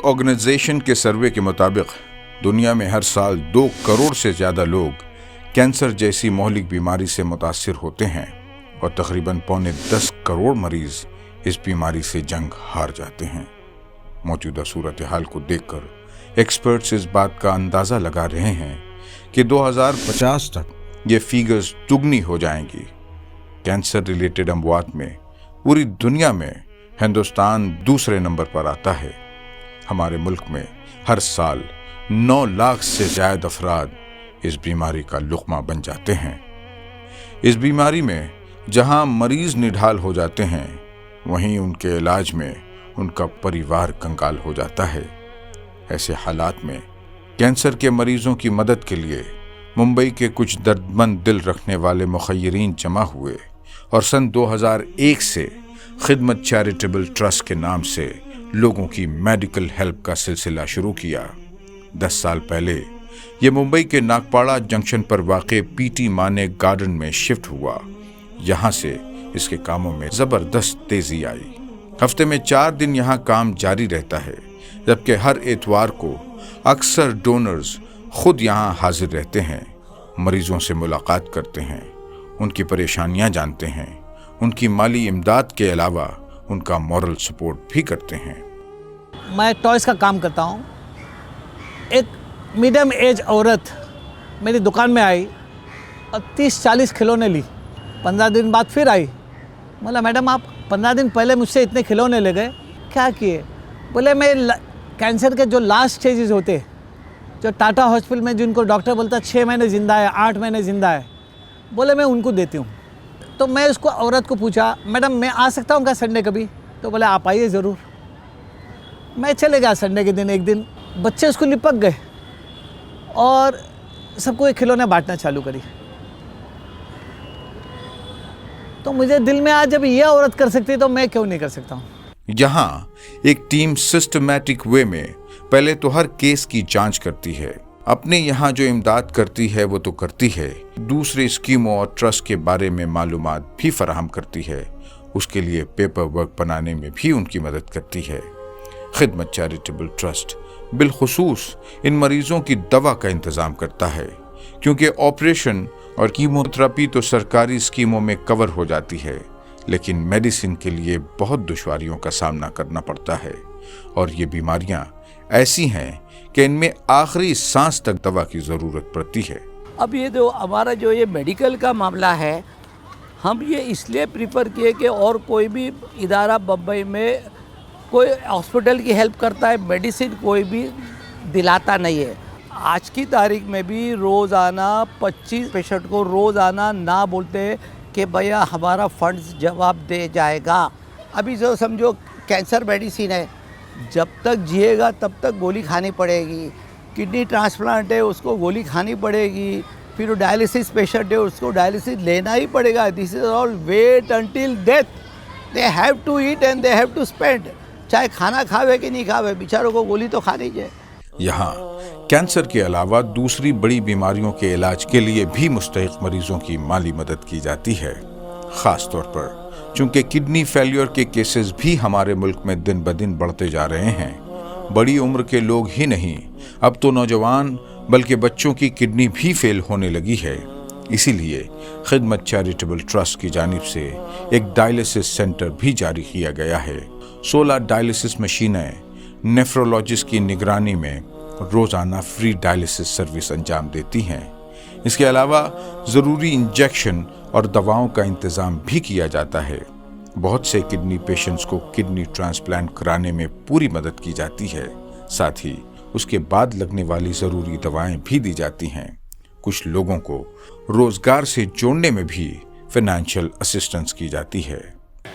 Health organisation के सर्वे के मुताबिक दुनिया में हर साल 2 करोड़ से ज़्यादा लोग कैंसर जैसी मौलिक बीमारी से मुतासिर होते हैं और तकरीबन 9.25 करोड़ मरीज इस बीमारी से जंग हार जाते हैं। मौजूदा सूरत हाल को देखकर एक्सपर्ट्स इस बात का अंदाज़ा लगा रहे हैं कि 2050 तक ये फिगर्स दुगनी हो जाएंगी। कैंसर रिलेटेड अमवात में पूरी दुनिया में हिंदुस्तान दूसरे नंबर पर आता है। हमारे मुल्क में हर साल 9 लाख से ज़्यादा अफराद इस बीमारी का लुक़मा बन जाते हैं। इस बीमारी में जहां मरीज निढाल हो जाते हैं, वहीं उनके इलाज में उनका परिवार कंगाल हो जाता है। ऐसे हालात में कैंसर के मरीजों की मदद के लिए मुंबई के कुछ दर्दमंद दिल रखने वाले मुखय्यरीन जमा हुए और सन 2001 से खिदमत चैरिटेबल ट्रस्ट के नाम से लोगों की मेडिकल हेल्प का सिलसिला शुरू किया। 10 साल पहले ये मुंबई के नागपाड़ा जंक्शन पर वाक़े पीटी माने गार्डन में शिफ्ट हुआ। यहाँ से इसके कामों में ज़बरदस्त तेज़ी आई। हफ्ते में 4 दिन यहाँ काम जारी रहता है, जबकि हर एतवार को अक्सर डोनर्स खुद यहाँ हाजिर रहते हैं, मरीजों से मुलाकात करते हैं, उनकी परेशानियाँ जानते हैं, उनकी माली इमदाद के अलावा उनका मॉरल सपोर्ट भी करते हैं। मैं टॉयज़ का काम करता हूँ। एक मीडियम एज औरत मेरी दुकान में आई और 30-40 खिलौने ली। 15 दिन बाद फिर आई। बोला, मैडम आप 15 दिन पहले मुझसे इतने खिलौने ले गए, क्या किए? बोले, मैं कैंसर के जो लास्ट स्टेजेस होते, जो टाटा हॉस्पिटल में जिनको डॉक्टर बोलता 6 महीने ज़िंदा है, 8 महीने ज़िंदा है, बोले मैं उनको देती हूँ। तो मैं उसको औरत को पूछा, मैडम मैं आ सकता हूँ क्या संडे कभी? तो बोले आप आइए ज़रूर। मैं चले गया संडे के दिन। एक दिन बच्चे उसको लिपक गए और सबको एक खिलौने बांटना चालू करी। तो मुझे दिल में आज जब ये औरत कर सकती है तो मैं क्यों नहीं कर सकता हूँ। यहाँ एक टीम सिस्टमैटिक वे में पहले तो हर केस की जांच करती है। अपने यहाँ जो इमदाद करती है वो तो करती है, दूसरे स्कीमों और ट्रस्ट के बारे में मालूमात भी फराहम करती है। उसके लिए पेपर वर्क बनाने में भी उनकी मदद करती है। खिदमत चैरिटेबल ट्रस्ट बिलखुसूस इन मरीजों की दवा का इंतज़ाम करता है, क्योंकि ऑपरेशन और कीमोथेरेपी तो सरकारी स्कीमों में कवर हो जाती है, लेकिन मेडिसिन के लिए बहुत दुश्वारियों का सामना करना पड़ता है। और ये बीमारियां ऐसी हैं कि इनमें आखिरी सांस तक दवा की ज़रूरत पड़ती है। अब ये जो हमारा जो ये मेडिकल का मामला है, हम ये इसलिए प्रीफर किए कि और कोई भी इदारा बम्बई में कोई हॉस्पिटल की हेल्प करता है, मेडिसिन कोई भी दिलाता नहीं है। आज की तारीख में भी रोज़ाना 25 पेशेंट को रोज़ाना ना बोलते कि भैया हमारा फंड्स जवाब दे जाएगा। अभी जो समझो कैंसर मेडिसिन है, जब तक जिएगा तब तक गोली खानी पड़ेगी। किडनी ट्रांसप्लांट है, उसको गोली खानी पड़ेगी। फिर डायलिसिस पेशेंट है, उसको डायलिसिस लेना ही पड़ेगा। This is all wait until death. They have to eat and they have to spend. चाहे खाना खावे कि नहीं खावे, बेचारों को गोली तो खानी चाहिए। यहाँ कैंसर के अलावा दूसरी बड़ी बीमारियों के इलाज के लिए भी मुस्तहिक मरीजों की माली मदद की जाती है। ख़ास तौर पर चूंकि किडनी फेलियर के केसेस भी हमारे मुल्क में दिन ब दिन बढ़ते जा रहे हैं। बड़ी उम्र के लोग ही नहीं, अब तो नौजवान बल्कि बच्चों की किडनी भी फेल होने लगी है। इसीलिए खिदमत चैरिटेबल ट्रस्ट की जानिब से एक डायलिसिस सेंटर भी जारी किया गया है। 16 डायलिसिस मशीनें नेफ्रोलॉजिस्ट की निगरानी में रोज़ाना फ्री डायलिसिस सर्विस अंजाम देती हैं। इसके अलावा ज़रूरी इंजेक्शन और दवाओं का इंतज़ाम भी किया जाता है। बहुत से किडनी पेशेंट्स को किडनी ट्रांसप्लांट कराने में पूरी मदद की जाती है। साथ ही उसके बाद लगने वाली ज़रूरी दवाएं भी दी जाती हैं। कुछ लोगों को रोज़गार से जोड़ने में भी फाइनेंशियल असिस्टेंस की जाती है।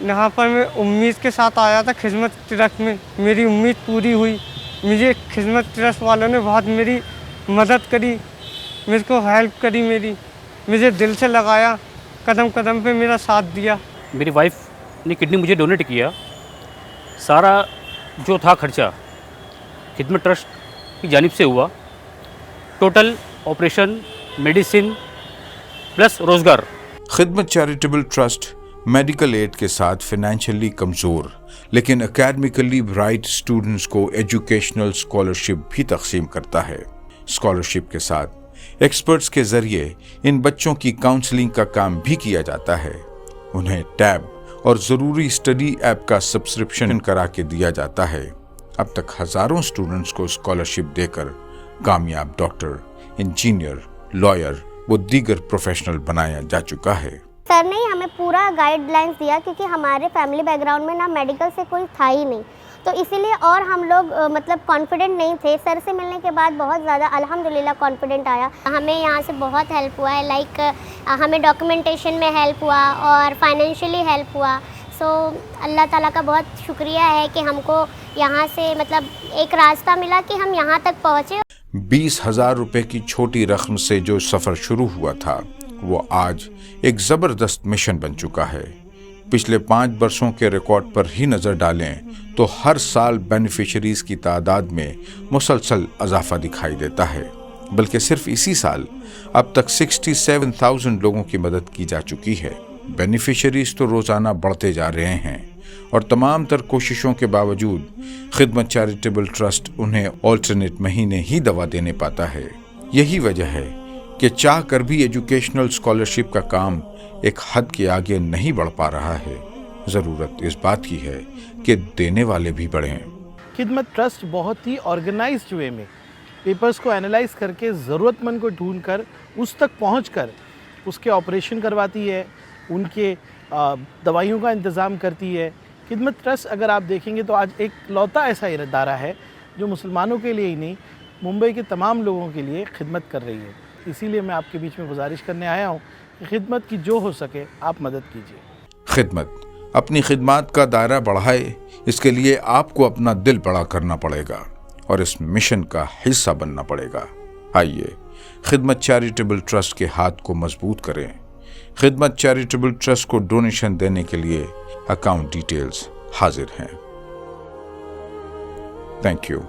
यहाँ पर मैं उम्मीद के साथ आया था खिदमत ट्रस्ट में। मेरी उम्मीद पूरी हुई। मुझे खिदमत ट्रस्ट वालों ने बहुत मेरी मदद करी, मेरे को हेल्प करी, मुझे दिल से लगाया, कदम कदम पे मेरा साथ दिया। मेरी वाइफ ने किडनी मुझे डोनेट किया। सारा जो था खर्चा खिदमत ट्रस्ट की जानिब से हुआ। टोटल ऑपरेशन, मेडिसिन प्लस रोज़गार। खिदमत चैरिटेबल ट्रस्ट मेडिकल एड के साथ फाइनेंशियली कमज़ोर लेकिन एकेडमिकली ब्राइट स्टूडेंट्स को एजुकेशनल स्कॉलरशिप भी तकसीम करता है। स्कॉलरशिप के साथ एक्सपर्ट्स के ज़रिए इन बच्चों की काउंसलिंग का काम भी किया जाता है। उन्हें टैब और ज़रूरी स्टडी ऐप का सब्सक्रिप्शन करा के दिया जाता है। अब तक हज़ारों स्टूडेंट्स को स्कॉलरशिप देकर कामयाब डॉक्टर, इंजीनियर, लॉयर व दीगर प्रोफेशनल बनाया जा चुका है। सर ने हमें पूरा गाइडलाइंस दिया क्योंकि हमारे फैमिली बैकग्राउंड में ना मेडिकल से कोई था ही नहीं, तो इसीलिए और हम लोग मतलब कॉन्फिडेंट नहीं थे। सर से मिलने के बाद बहुत ज़्यादा अल्हम्दुलिल्लाह कॉन्फिडेंट आया। हमें यहाँ से बहुत हेल्प हुआ है, लाइक हमें डॉक्यूमेंटेशन में हेल्प हुआ और फाइनेंशियली हेल्प हुआ। सो अल्लाह ताला का बहुत शुक्रिया है कि हमको यहाँ से मतलब एक रास्ता मिला कि हम यहाँ तक पहुँचे। 20,000 रुपए की छोटी रकम से जो सफ़र शुरू हुआ था वो आज एक ज़बरदस्त मिशन बन चुका है। पिछले 5 वर्षों के रिकॉर्ड पर ही नज़र डालें तो हर साल बेनिफिशरीज़ की तादाद में मुसलसल इजाफा दिखाई देता है। बल्कि सिर्फ इसी साल अब तक 67,000 लोगों की मदद की जा चुकी है। बेनिफिशरीज़ तो रोज़ाना बढ़ते जा रहे हैं और तमाम तर कोशिशों के बावजूद खिदमत चैरिटेबल ट्रस्ट उन्हें ऑल्टरनेट महीने ही दवा देने पाता है। यही वजह है कि चाह कर भी एजुकेशनल स्कॉलरशिप का काम एक हद के आगे नहीं बढ़ पा रहा है। ज़रूरत इस बात की है कि देने वाले भी बढ़ें। खिदमत ट्रस्ट बहुत ही ऑर्गेनाइज्ड वे में पेपर्स को एनालाइज करके ज़रूरतमंद को ढूंढकर उस तक पहुंचकर उसके ऑपरेशन करवाती है, उनके दवाइयों का इंतज़ाम करती है। खिदमत ट्रस्ट अगर आप देखेंगे तो आज एक लौता ऐसा इदारा है जो मुसलमानों के लिए ही नहीं, मुंबई के तमाम लोगों के लिए खिदमत कर रही है। इसीलिए मैं आपके बीच में गुजारिश करने आया हूँ कि खिदमत की जो हो सके आप मदद कीजिए। खिदमत अपनी खिदमत का दायरा बढ़ाए, इसके लिए आपको अपना दिल बड़ा करना पड़ेगा और इस मिशन का हिस्सा बनना पड़ेगा। आइए खिदमत चैरिटेबल ट्रस्ट के हाथ को मजबूत करें। खिदमत चैरिटेबल ट्रस्ट को डोनेशन देने के लिए अकाउंट डिटेल्स हाजिर हैं। Thank you.